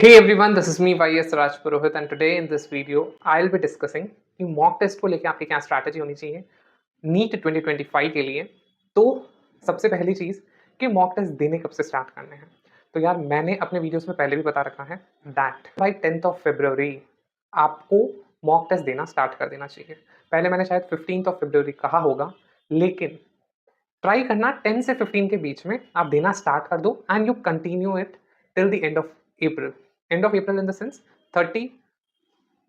Hey everyone, this is me YS Raj Purohit and today in this video I'll be discussing कि mock test को लेके आपकी क्या strategy होनी चाहिए नीट 2025 के लिए। तो सबसे पहली चीज कि मॉक टेस्ट देने कब से स्टार्ट करने हैं। तो यार मैंने अपने वीडियोस में पहले भी बता रखा है that bye 10th of February आपको मॉक टेस्ट देना स्टार्ट कर देना चाहिए। पहले मैंने शायद 15th ऑफ फरवरी कहा होगा, लेकिन ट्राई करना 10 से 15 के बीच में आप देना स्टार्ट कर दो and you continue it till the end of April. End of April in the sense 30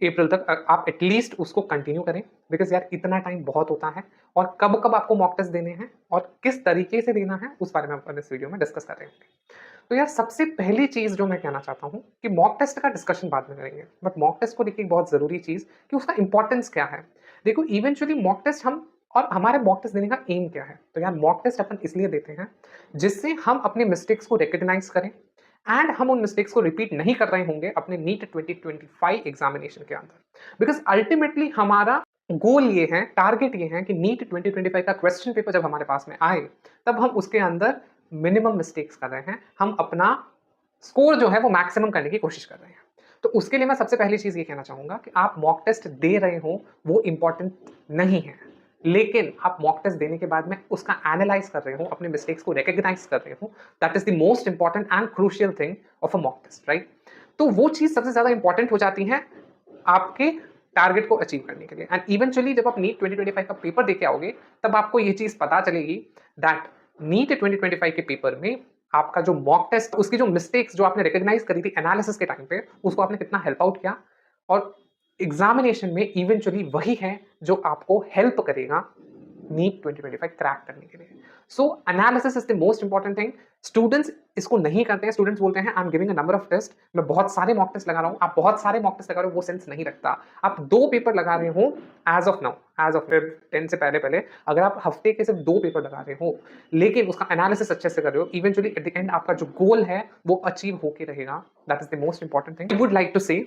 अप्रैल तक आप एटलीस्ट उसको कंटिन्यू करें, बिकॉज यार इतना टाइम बहुत होता है। और कब कब आपको मॉक टेस्ट देने हैं और किस तरीके से देना है उस बारे में अपन इस वीडियो में डिस्कस कर रहे हैं। तो यार सबसे पहली चीज जो मैं कहना चाहता हूँ कि मॉक टेस्ट का डिस्कशन बाद में करेंगे, बट मॉक टेस्ट को लेकर बहुत जरूरी चीज कि उसका इंपॉर्टेंस क्या है। देखो इवेंचुअली मॉक टेस्ट हम और हमारे मॉक टेस्ट देने का एम क्या है। तो यार मॉक टेस्ट अपन इसलिए देते हैं जिससे हम अपने मिस्टेक्स को रिकग्नाइज करें एंड हम उन मिस्टेक्स को रिपीट नहीं कर रहे होंगे अपने नीट 2025 एग्जामिनेशन के अंदर। बिकॉज अल्टीमेटली हमारा गोल ये है, टारगेट ये है कि नीट 2025 का क्वेश्चन पेपर जब हमारे पास में आए तब हम उसके अंदर मिनिमम मिस्टेक्स कर रहे हैं, हम अपना स्कोर जो है वो मैक्सिमम करने की कोशिश कर रहे हैं। तो उसके लिए मैं सबसे पहली चीज ये कहना चाहूंगा कि आप मॉक टेस्ट दे रहे हो वो इंपॉर्टेंट नहीं है, लेकिन आप मॉक टेस्ट देने के बाद में उसका एनालाइज कर रहे हो, अपने मिस्टेक्स को रिकग्नाइज कर रहे हो। That is the most important and crucial thing of a mock test, right. तो वो चीज सबसे ज्यादा इंपॉर्टेंट हो जाती है आपके टारगेट को अचीव करने के लिए। एंड इवेंचुअली जब आप नीट 2025 का पेपर देके आओगे तब आपको ये चीज पता चलेगी दैट नीट 2025 के पेपर में आपका जो मॉक टेस्ट, उसकी जो मिस्टेक्स जो आपने रिकॉग्नाइज करी थी एनालिसिस के टाइम पे, उसको आपने कितना हेल्प आउट किया। और एग्जामिनेशन में इवेंचुअली वही है जो आपको हेल्प करेगा नीट 2025 क्रैक करने के लिए। So analysis is the most important thing. Students इसको नहीं करते हैं। स्टूडेंट्स बोलते हैं I am giving a number of test, मैं बहुत सारे मॉक टेस्ट लगा रहा हूं। आप बहुत सारे मॉक टेस्ट लगा रहे हो वो सेंस नहीं रखता। आप 2 पेपर लगा रहे हो as of now, as of 10 से पहले पहले अगर आप हफ्ते के सिर्फ 2 पेपर लगा रहे हो लेकिन उसका एनालिसिस अच्छे से कर रहे हो, इवेंचुअली एट द एंड आपका जो गोल है वो अचीव होके रहेगा। That is the most important thing I would like to say.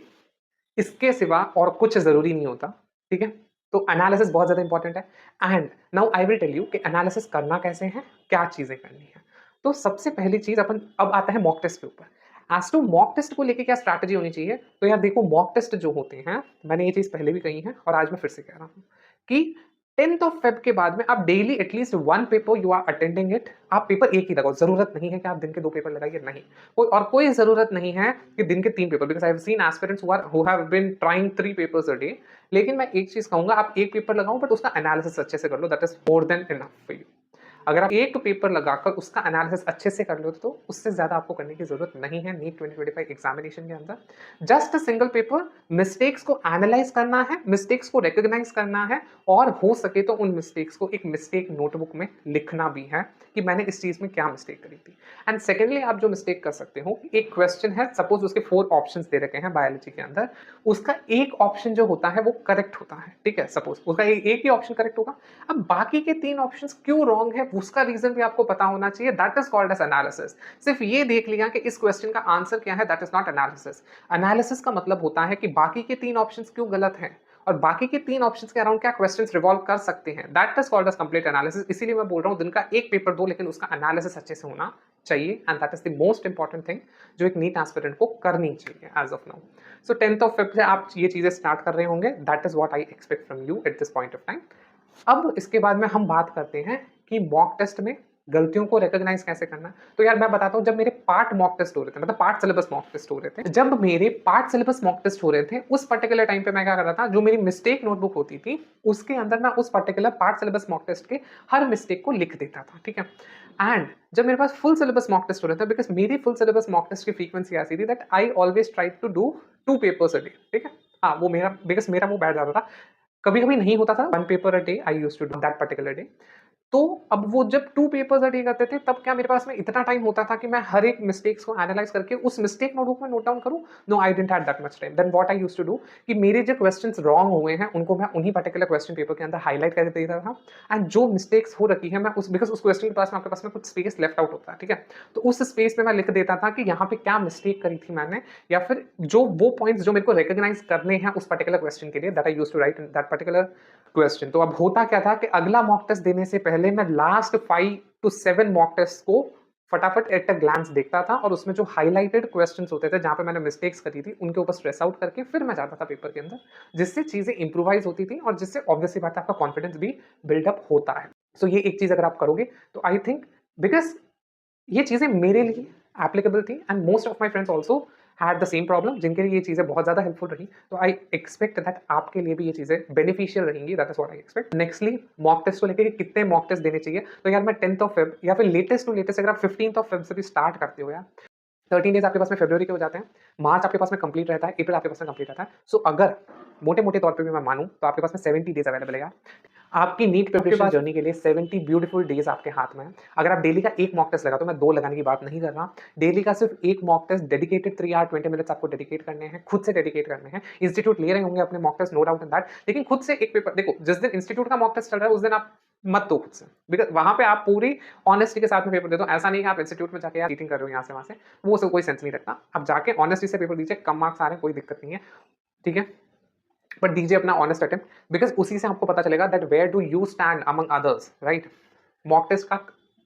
इसके सिवा और कुछ जरूरी नहीं होता, ठीक है। तो एनालिसिस बहुत ज्यादा इंपॉर्टेंट है। And now I will tell you कि एनालिसिस करना कैसे है, क्या चीजें करनी है। तो सबसे पहली चीज अपन अब आता है मॉक टेस्ट के ऊपर। एज टू मॉक टेस्ट को लेके क्या स्ट्रैटेजी होनी चाहिए, तो यार देखो मॉक टेस्ट जो होते हैं, मैंने ये चीज पहले भी कही है और आज मैं फिर से कह रहा हूं कि 10th ऑफ फेब के बाद में आप daily at least 1 paper you are attending it. आप पेपर एक ही लगाओ, जरूरत नहीं है कि आप दिन के 2 पेपर लगाइए, नहीं। कोई जरूरत नहीं है कि दिन के 3 paper, because I have seen aspirants who have been trying 3 papers a day. लेकिन मैं एक चीज कहूंगा, आप एक पेपर लगाओ बट उसका एनालिसिस अच्छे से कर लो, that is more than enough for you. अगर आप एक पेपर लगाकर उसका एनालिसिस अच्छे से कर लो तो उससे ज्यादा आपको करने की जरूरत नहीं है नीट 2025 एग्जामिनेशन के अंदर। Just a single paper, mistakes को एनालाइज करना है, मिस्टेक्स को रिकॉग्नाइज करना है और हो सके तो उन मिस्टेक्स को एक मिस्टेक नोटबुक में लिखना भी है कि मैंने इस चीज में क्या मिस्टेक करी थी। एंड सेकेंडली आप जो मिस्टेक कर सकते हो, एक क्वेश्चन है, सपोज उसके 4 ऑप्शंस दे रखे हैं बायोलॉजी के अंदर, उसका एक ऑप्शन जो होता है वो करेक्ट होता है, ठीक है। सपोज उसका एक ही ऑप्शन करेक्ट होगा, अब बाकी के 3 ऑप्शंस क्यों रॉन्ग है उसका रीजन भी आपको पता होना चाहिए। That is called as analysis. सिर्फ ये देख लिया कि इस क्वेश्चन का आंसर क्या है, that is not analysis. Analysis का मतलब होता है कि बाकी के 3 ऑप्शंस क्यों गलत हैं और बाकी के 3 ऑप्शंस के अराउंड क्या क्वेश्चंस रिवॉल्व कर सकते हैं। That is called as complete analysis. इसीलिए मैं बोल रहा हूं दिन का एक पेपर दो लेकिन उसका एनालिसिस अच्छे से होना चाहिए। And that is the most important thing जो एक नीट एस्पिरेंट को करनी चाहिए as of now. So 10th of Feb से आप ये चीजें स्टार्ट कर रहे होंगे। That is what I expect from you at this point of time. अब इसके बाद में हम बात करते हैं कि मॉक टेस्ट में गलतियों को रिकॉग्नाइज कैसे करना है। तो यार मैं बताता हूँ, जब मेरे पार्ट मॉक टेस्ट हो रहे थे, मतलब पार्ट सिलेबस मॉक टेस्ट हो रहे थे, जब मेरे पार्ट सिलेबस मॉक टेस्ट हो रहे थे उस पर्टिकुलर टाइम पे मैं क्या कर रहा था, जो मेरी मिस्टेक नोटबुक होती थी उसके अंदर मैं उस particular part syllabus mock test के हर मिस्टेक को लिख देता था, ठीक है। एंड जब मेरे पास फुल सिलेबस मॉक टेस्ट हो रहा था, बिकॉज मेरी फुल सिलेबस मॉक टेस्ट की फ्रीक्वेंसी ऐसी थी that I always try to do 2 papers a day, ठीक है। हाँ वो मेरा, बिकॉज मेरा वो बैठ जाता था। कभी कभी नहीं होता था 1 paper a day, I used to do that particular day. तो अब वो जब 2 पेपर्स अ डे करते थे तब क्या मेरे पास में इतना टाइम होता था कि मैं हर एक मिस्टेक्स को एनालाइज करके उस मिस्टेक नोटबुक में नोट डाउन करूं? No, I didn't have that much time. Then what I used to do कि मेरे जो क्वेश्चंस रॉन्ग हुए हैं उनको मैं उन्हीं पर्टिकुलर क्वेश्चन पेपर के अंदर हाईलाइट कर देता था। एंड जो मिस्टेक्स हो रखी है मैं उस, बिकॉज उस क्वेश्चन के पास में आपके पास में कुछ स्पेस लेफ्ट आउट होता है, ठीक है। तो उस स्पेस में मैं लिख देता था कि यहाँ पे क्या मिस्टेक करी थी मैंने, या फिर जो वो पॉइंट्स जो मेरे को रिकॉग्नाइज करने हैं उस पर्टिकुलर क्वेश्चन के लिए, that I used to write in that particular question. तो अब होता क्या था कि अगला मॉक टेस्ट देने से पहले मैं लास्ट 5 to 7 मॉक टेस्ट को फटाफट एट अ ग्लांस देखता था और उसमें जो हाईलाइटेड क्वेश्चंस होते थे जहां पे मैंने मिस्टेक्स करी थी उनके ऊपर स्ट्रेस आउट करके फिर मैं जाता था पेपर के अंदर, जिससे चीजें इंप्रूवाइज होती थी और जिससे ऑब्वियसली बात है आपका कॉन्फिडेंस भी बिल्डअप होता है। सो ये एक चीज अगर आप करोगे तो आई थिंक, बिकॉज ये चीजें मेरे लिए एप्लीकेबल थी and most of my friends also had the same problem, जिनके लिए ये चीजें बहुत ज्यादा हेल्पफुल रही। तो आई एक्सपेक्ट दैट आपके लिए भी ये चीजें बेनिफिशियल रहेंगी, that is what I expect. Nextly mock test को लेकर कितने मॉक टेस्ट देने चाहिए, तो यार मैं 10th ऑफ फेब या फिर लेटेस्ट टू लेटेस्ट अगर आप 15th ऑफ फेब से भी स्टार्ट करते हो यार, 13 डेज आपके पास में फरवरी के हो जाते हैं, मार्च आपके पास में कंप्लीट रहता है, अप्रैल आपके पास में कंप्लीट रहता है। सो अगर मोटे मोटे तौर पे भी मैं मानूं तो आपके पास में 70 डेज अवेलेबल है यार। आपकी नीट प्रिपरेशन जर्नी के लिए 70 ब्यूटीफुल डेज आपके हाथ में है। अगर आप डेली का एक मॉक टेस्ट लगा, तो मैं 2 लगाने की बात नहीं कर रहा, डेली का सिर्फ एक mock test dedicated 3 hour 20 minutes आपको डेडिकेट करने हैं, खुद से डेडिकेट करने हैं। इंस्टीट्यूट ले रहे होंगे अपने mock test, no doubt in that, लेकिन खुद से एक पेपर देखो, जिस दिन इंस्टीट्यूट का मॉक टेस्ट चल रहा है उस दिन आप मत दो खुद से, बिकॉज वहां पे आप पूरी ऑनेस्टी के साथ में पेपर दे दो। ऐसा नहीं है आप इंस्टीट्यूट में जाके यार चीटिंग कर रहे हो यहाँ से वहां से, वो सब कोई सेंस नहीं रखता। आप जाके ऑनेस्टी से पेपर दीजिए, कम मार्क्स आ रहे हैं कोई दिक्कत नहीं है, ठीक है, बट दीजिए अपना ऑनेस्ट अटेम्प्ट, बिकॉज उसी से आपको पता चलेगा that where do you stand among others, right. Mock test का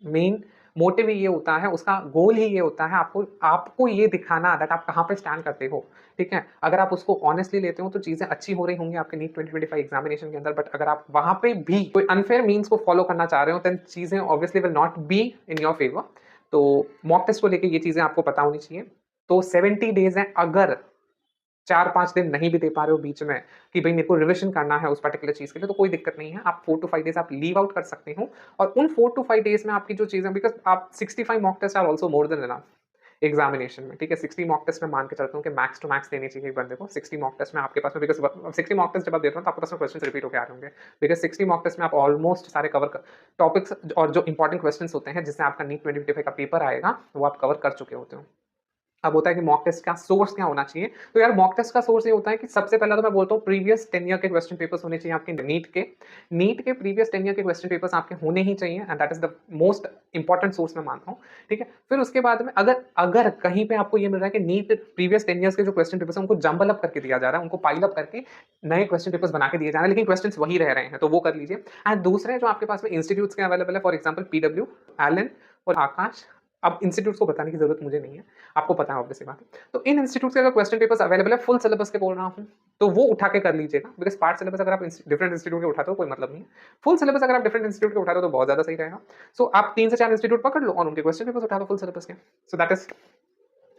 मेन मोटिव ही ये होता है, उसका गोल ही ये होता है आपको आपको ये दिखाना दैट आप कहाँ पे स्टैंड करते हो, ठीक है। अगर आप उसको ऑनेस्टली लेते हो तो चीजें अच्छी हो रही होंगी आपके नीट 2025 एग्जामिनेशन के अंदर, बट अगर आप वहां पे भी कोई अनफेयर मीन्स को फॉलो करना चाह रहे हो देन चीजें obviously will not be in your favour. तो मॉक टेस्ट को लेकर ये चीजें आपको पता होनी चाहिए। तो 70 डेज है, अगर 4-5 दिन नहीं भी दे पा रहे हो बीच में कि भाई मेरे को रिविजन करना है उस पर्टिकुलर चीज के लिए, तो कोई दिक्कत नहीं है, आप 4 to 5 डेज आप लीव आउट कर सकते हो। और उन 4 to 5 डेज में आपकी जो चीजें, बिकॉज आप 65 mock test are also more than enough examination में, ठीक है। 60 मॉक टेस्ट में मान के चलता हूँ कि मैक्स टू मैक्स देनी चाहिए बंदे को 60 मॉक टेस्ट में आपके पास में, बिकॉज 60 मॉक टेस्ट जब आप देते हो तो आपके पास में क्वेश्चन रिपीट होकर आ रहे होंगे, बिकॉज 60 मॉक टेस्ट में आप ऑलमोस्ट सारे कवर टॉपिक्स और जो इंपॉर्टेंट क्वेश्चन होते हैं जिससे आपका नीट 2025 का पेपर आएगा वो आप कवर कर चुके होते हो। अब होता है कि मॉक टेस्ट का सोर्स क्या होना चाहिए, तो यार मॉक टेस्ट का सोर्स ये होता है कि सबसे पहला तो मैं बोलता हूँ प्रीवियस 10 ईयर के क्वेश्चन पेपर्स होने चाहिए आपके नीट के प्रीवियस 10 ईयर के क्वेश्चन पेपर्स आपके होने ही चाहिए, and that is the most important source मैं मानता हूँ, ठीक है। फिर उसके बाद में अगर अगर कहीं पे आपको ये मिल रहा है कि नीट प्रीवियस 10 ईयर्स के जो क्वेश्चन पेपर्स हैं उनको जंबल अप करके दिया जा रहा है, उनको पाइल अप करके नए क्वेश्चन पेपर्स बना के दिए जा रहे हैं, लेकिन क्वेश्चन वही रह रहे हैं, तो वो कर लीजिए। एंड दूसरे जो आपके पास में इंस्टीट्यूट्स के अवेलेबल है, फॉर एग्जाम्पल पीडब्ल्यू, एलन और आकाश, अब इंस्टीट्यूट्स को बताने की जरूरत मुझे नहीं है, आपको पता है ऑब्वियसली बात है। तो इन इंस्टीट्यूट के अगर क्वेश्चन पेपर्स अवेलेबल है फुल सिलेबस के बोल रहा हूँ, तो वो उठा के कर लीजिएगा, बिकॉज पार्ट सिलेबस अगर आप डिफरेंट इंस्टीट्यूट के उठाते हो कोई मतलब नहीं है, फुल सिलेबस अगर आप डिफरेंट इंस्टीट्यूट के उठाते हो तो बहुत ज्यादा सही रहेगा। सो आप 3 से 4 इंस्टीट्यूट पकड़ लो और उनके क्वेश्चन पेपर्स उठा लो फुल सिलेबस के। So that is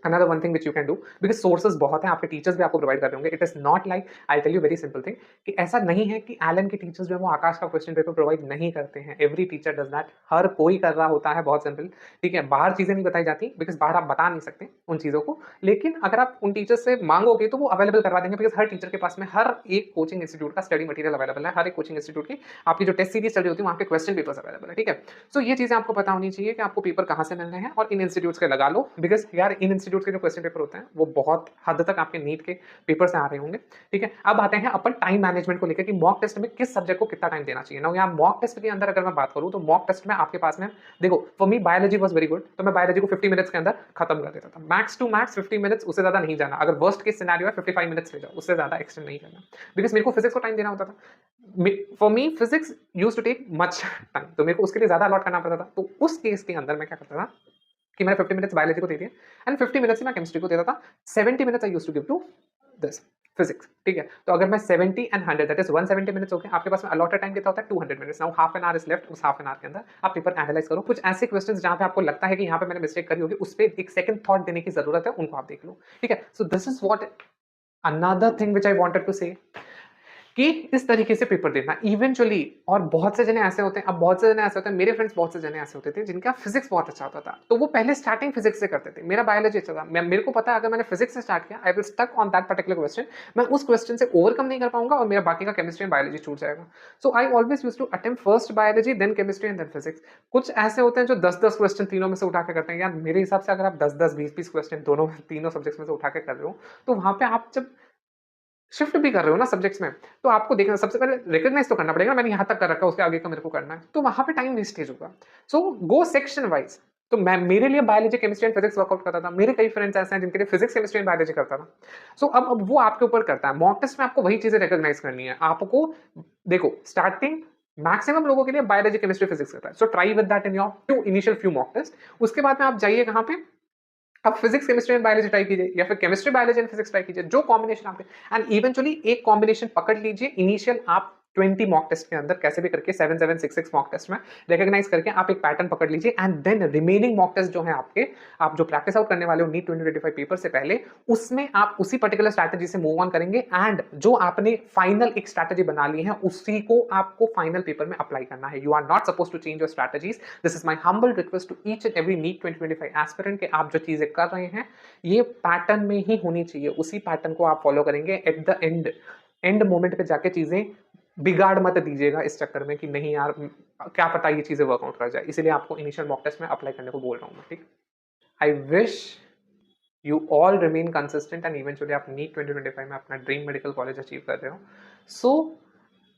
another one thing which you can do, because sources बहुत हैं, आपके टीचर्स भी आपको प्रोवाइड कर रहे होंगे। It is not like, I tell you very simple thing, कि ऐसा नहीं है कि एलन के टीचर्स जो है वो आकाश का क्वेश्चन पेपर प्रोवाइड नहीं करते हैं। एवरी टीचर डज दैट, हर कोई कर रहा होता है, बहुत सिंपल, ठीक है। बाहर चीजें नहीं बताई जाती बिकॉज बाहर आप बता नहीं सकते उन चीजों को, लेकिन अगर आप उन टीचर से मांगोगे तो वो अवेलेबल करवा देंगे, बिकॉज हर टीचर के पास में हर एक कोचिंग इंस्टीट्यूट का स्टडी मटेरियल अवेलेबल है, हर एक कोचिंग इंस्टीट्यूट की आपकी जो टेस्ट सीरीज चल रही होती है वहाँ के क्वेश्चन पेपर्स अवेलेबल है, ठीक है। सो ये चीजें आपको पता होनी चाहिए कि आपको पेपर कहाँ से मिल रहे हैं, और इन इंस्टीट्यूट्स के लगा लो, बिकॉज यार इन इंस्टीट्यूट के जो क्वेश्चन पेपर होते हैं वो बहुत हद तक आपके नीट के पेपर से आ रहे होंगे, ठीक है। अब आते हैं अपन टाइम मैनेजमेंट को लेकर कि मॉक टेस्ट में किस सब्जेक्ट को कितना टाइम देना चाहिए ना। यहाँ मॉक टेस्ट के अंदर अगर मैं बात करूँ तो मॉक टेस्ट में आपके पास में देखो, for me biology was very good, तो मैं बायोलॉजी को 50 मिनट्स के अंदर खत्म कर देता था, मैक्स टू मैक्स 50 मिनट्स, उससे ज्यादा नहीं जाना। अगर वर्स्ट केस सिनेरियो है 55 मिनट्स ले जाओ, उससे ज्यादा एक्सटेंड नहीं करना, बिकॉज मेरे को फिजिक्स को टाइम देना होता था। For me physics used to take much time, तो मेरे को उसके लिए ज्यादा अलॉट करना पड़ता था। तो उस केस के अंदर मैं क्या करता था कि मैंने 50 मिनट्स बायोलॉजी को दे दिया एंड 50 मिनट्स मैं केमिस्ट्री को देता था, 70 minutes I used to give to this physics, ठीक है। तो अगर मैं 70 एंड 100 दैट इज 170 मिनट्स हो गए, आपके पास में अलॉटेड टाइम कितना होता है 200 minutes. Now half an hour is left, उस हाफ एन आवर के अंदर आप पेपर एनालाइज करो। कुछ ऐसे क्वेश्चंस जहां पे आपको लगता है कि यहाँ पे मैंने मिस्टेक करी होगी, उस पर एक सेकंड थॉट देने की जरूरत है, उनको आप देख लो, ठीक है। So this is what another thing which I wanted to say, कि इस तरीके से पेपर देना इवेंचुअली। और बहुत से जने ऐसे होते हैं, अब बहुत से जने ऐसे होते हैं, मेरे फ्रेंड्स बहुत से जने ऐसे होते थे जिनका फिजिक्स बहुत अच्छा होता था, तो वो पहले स्टार्टिंग फिजिक्स से करते थे। मेरा बायोलॉजी अच्छा था, मेरे को पता है अगर मैंने फिजिक्स से स्टार्ट किया I will stuck on that particular question, मैं उस क्वेश्चन से ओवरकम नहीं कर पाऊंगा और मेरा बाकी का केमिस्ट्री एंड बायोलॉजी छूट जाएगा। So I always used to attempt first biology then chemistry and then physics. कुछ ऐसे होते हैं जो 10-10 क्वेश्चन तीनों में से उठा के करते हैं। यार मेरे हिसाब से अगर आप 10-10 20-20 क्वेश्चन दोनों तीनों सब्जेक्ट्स में से उठा के कर रहे हो, तो वहां पे आप जब शिफ्ट भी कर रहे हो ना सब्जेक्ट्स में, तो आपको देखना सबसे पहले रिकॉग्नाइज तो करना पड़ेगा, मैंने यहाँ तक कर रखा है, उसके आगे का मेरे को करना है, तो वहां पे टाइम वेस्टेज होगा। सो गो सेक्शन वाइज। तो मैं मेरे लिए biology chemistry and physics workout करता था, मेरे कई फ्रेंड्स ऐसे हैं जिनके लिए फिजिक्स केमिस्ट्री एंड बायोलॉजी करता था। सो अब वो आपके ऊपर करता है। मॉक टेस्ट में आपको वही चीजें रिकॉग्नाइज करनी है। आपको देखो स्टार्टिंग मैक्सिमम लोगों के लिए बायोलॉजी केमिस्ट्री फिजिक्स रहता है. So try with that in your two initial few mock test. उसके बाद में आप जाइए कहाँ पे, आप physics chemistry and biology try कीजिए या फिर chemistry biology and physics try कीजिए, जो कॉम्बिनेशन आपके, एंड इवेंचुअली एक कॉम्बिनेशन पकड़ लीजिए. इनिशियल आप 20 मॉक टेस्ट के अंदर कैसे भी करके 7 7 6 6 मॉक टेस्ट में रिकॉग्नाइज करके आप एक पैटर्न पकड़ लीजिए. And then remaining mock test जो है आपके, आप जो प्रैक्टिस आउट करने वाले हो नीट 2025 पेपर से पहले, उसमें आप उसी पर्टिकुलर स्ट्रैटेजी से मूव ऑन करेंगे. एंड जो आपने फाइनल एक स्ट्रैटेजी बना ली है उसी को आपको फाइनल पेपर में अप्लाई करना है. You are not suppose to change your strategies. This is my humble request to each and every NEET 2025 aspirant कि आप जो चीजें कर रहे हैं ये पैटर्न में ही होनी चाहिए. उसी पैटर्न को आप फॉलो करेंगे. एट द एंड मोमेंट पे जाके चीजें बिगाड़ मत दीजिएगा इस चक्कर में कि नहीं यार क्या पता ये चीजें वर्कआउट कर जाए. इसीलिए आपको इनिशियल मॉक टेस्ट में अप्लाई करने को बोल रहा हूँ मैं. ठीक, I wish you all remain consistent and eventually आप नीट 2025 में अपना ड्रीम मेडिकल कॉलेज अचीव कर रहे हो. सो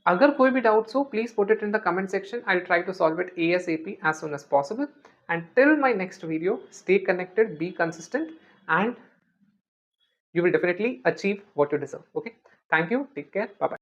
अगर कोई भी डाउट्स हो please put it in the comment section. I will try to solve it ASAP as soon as possible. And till my next video, stay connected, be consistent, and you will definitely achieve what you deserve. Okay, thank you, take care, bye bye.